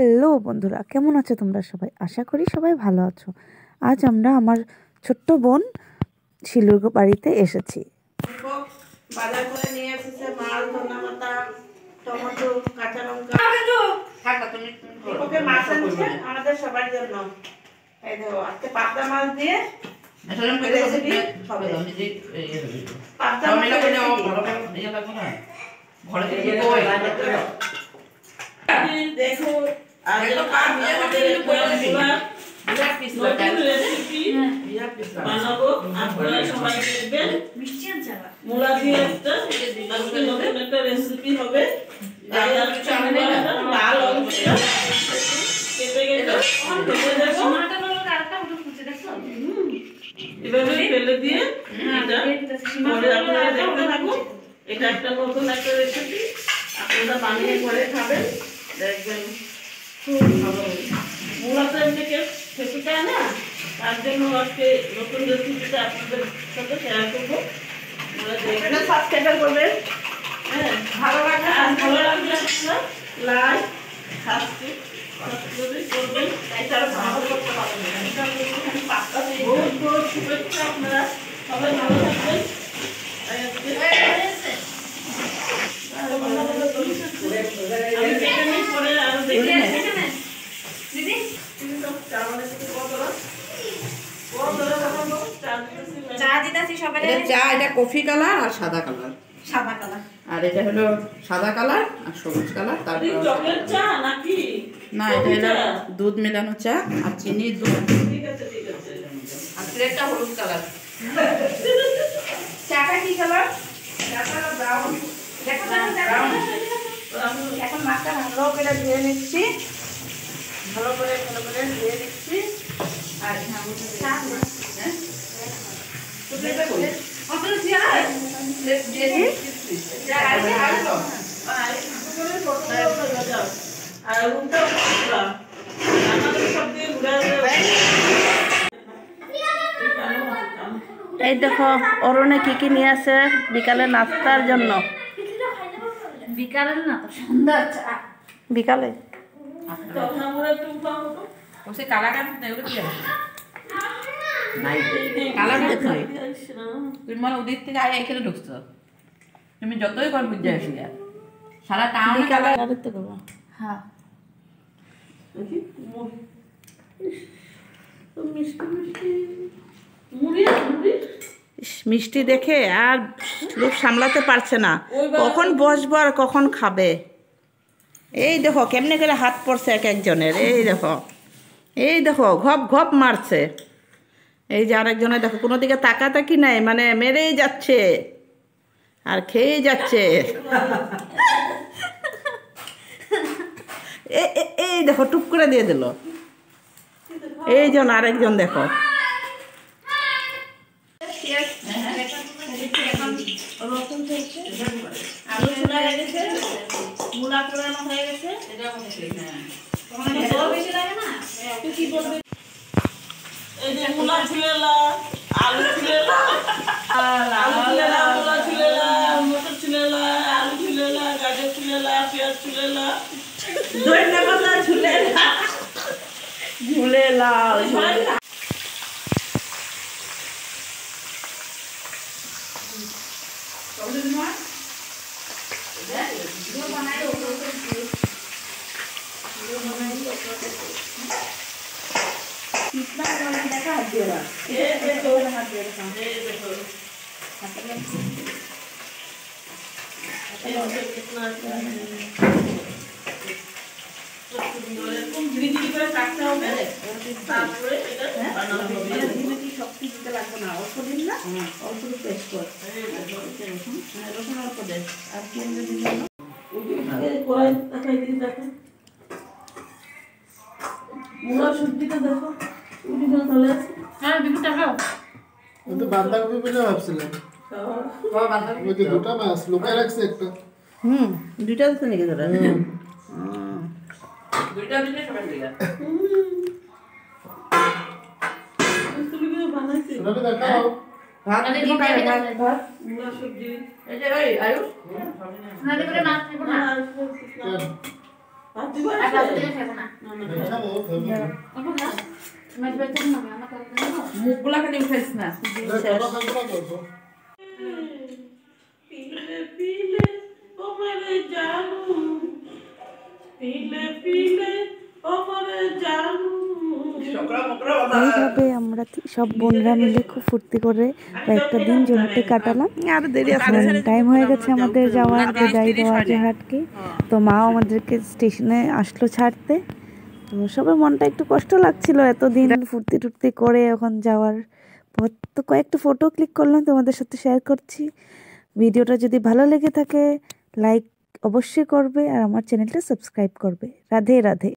Hello বন্ধুরা, কেমন আছো তোমরা সবাই? আশা করি সবাই ভালো আছো। আজ আমরা আমার ছোট্ট বোন শিলুর বাড়িতে এসেছি। বাজার করে নিয়ে এসেছে মাছ, ধনেপাতা, টমেটো, কাঁচা লঙ্কা। ওকে মাছ আনছে আমাদের সবার জন্য। এই দেখো আজকে পাবদা মাছ দিয়ে রেসিপি হবে। পাবদা মাছ দেখো আজ রেসিপি বানাবো। আপনারা সবাই দেখবেন। মূলা দিয়ে একটা নতুন একটা রেসিপি হবে। লাল অংশটা কেটে কেটে এভাবে ফেলে দিয়ে পরে আপনারা দেখতে থাকুন। এটা একটা নতুন একটা রেসিপি, আপনারা বানিয়ে করে খাবেন, দেখবেন খুব ভালো হবে। মূলা তো এমনি কেউ খেতে চায় না, তার জন্য আজকে নতুন রেসিপিটা আপনাদের সাথে শেয়ার করবো। সাবস্ক্রাইব করবেন, হ্যাঁ ভালো লাগলে লাইক সাবস্ক্রাইব করবেন, এটা ভালো করতে পারবেন। বহুত বহুত শুভেচ্ছা, আপনারা সবাই ভালো থাকবেন। এটা কফি কালার আর সাদা কালার, আর এটা হলো সাদা কালার আর সবুজ কালার। তারপর চকলেট চা নাকি না, এটা হলো দুধ মেলানো চা আর চিনি দুধ। ঠিক আছে ঠিক আছে। আর প্লেটটা হলুদ কালার। চাটা কি কালার? চাটা ব্রাউন। দেখো এখন মাছটা ভালো করে ধুয়ে নিচ্ছি, ভালো করে ধুয়ে নিচ্ছি। আর এই দেখো অরুণে কি কি নিয়ে আসে বিকালে নাস্তার জন্য। বিকালের না তো সন্ধ্যার চা। বিকালে তুমি মানে ওদিক থেকে আগে এখানে ঢুকছো, তুমি যতই কর বুঝে আসি সারা টাউন বিকালে দেখতে করবো। হ্যাঁ মিষ্টি দেখে আর লোক সামলাতে পারছে না, কখন বসবো আর কখন খাবে। এই দেখো কেমনে করে হাত পড়ছে এক একজনের। এই দেখো ঘপ ঘপ মারছে। এই যে আরেকজনের দেখো কোনো দিকে তাকাতাকি নাই, মানে মেরেই যাচ্ছে আর খেয়েই যাচ্ছে। এই দেখো টুক করে দিয়ে দিল। এই জন আরেকজন দেখো। মূলা পোড়ানো হয়ে গেছে। এই যে মূলা ছিলেলা, আলু ছিলেলা, মূলা ছিলেলা, মটর ছিলেলা, আলু ছিলেলা, গাজর ছিলেলা, পেঁয়াজ ছিলেলা, ধন্যবাদ ঝুলেলা, ঝুলেলা। শক্তি দিতে লাগবে না, অল্প দিন না, অল্প পেস্ট কর, রসুন অল্প দেয় আর কি সবজিটা দেখো বাঁধাকপি বলে ভাবছিলাম। দুটা মাছ লুকায় রাখছে একটা। দুইটা তো নাকি ধরে দুইটা দিলে সবাই দিলা দেখাও ভাত ভাত মূলা সবজি। এই যে ভাই আয়ুষ নালে করে মাছ নেব না। ভাত দিবা আছে? না, খাবো মুখগুলা খালি উঠাইস না। पीले पीले ओ मेरे जानू पीले पीले ओ मेरे जानू এইভাবে আমরা সব বোনরা মিলে খুব ফুর্তি করে কয়েকটা দিন জোরহাটে কাটালাম। আর দেরি আছে। টাইম হয়ে গেছে আমাদের যাওয়ার, বিদায় দেওয়া জোরহাটকে। তো মাও আমাদেরকে স্টেশনে আসলো ছাড়তে। তো সবার মনটা একটু কষ্ট লাগছিল এতদিন ফুর্তি টুর্তি করে এখন যাওয়ার পর। তো কয়েকটা ফটো ক্লিক করলাম, তোমাদের সাথে শেয়ার করছি। ভিডিওটা যদি ভালো লেগে থাকে লাইক অবশ্যই করবে আর আমার চ্যানেলটা সাবস্ক্রাইব করবে। রাধে রাধে।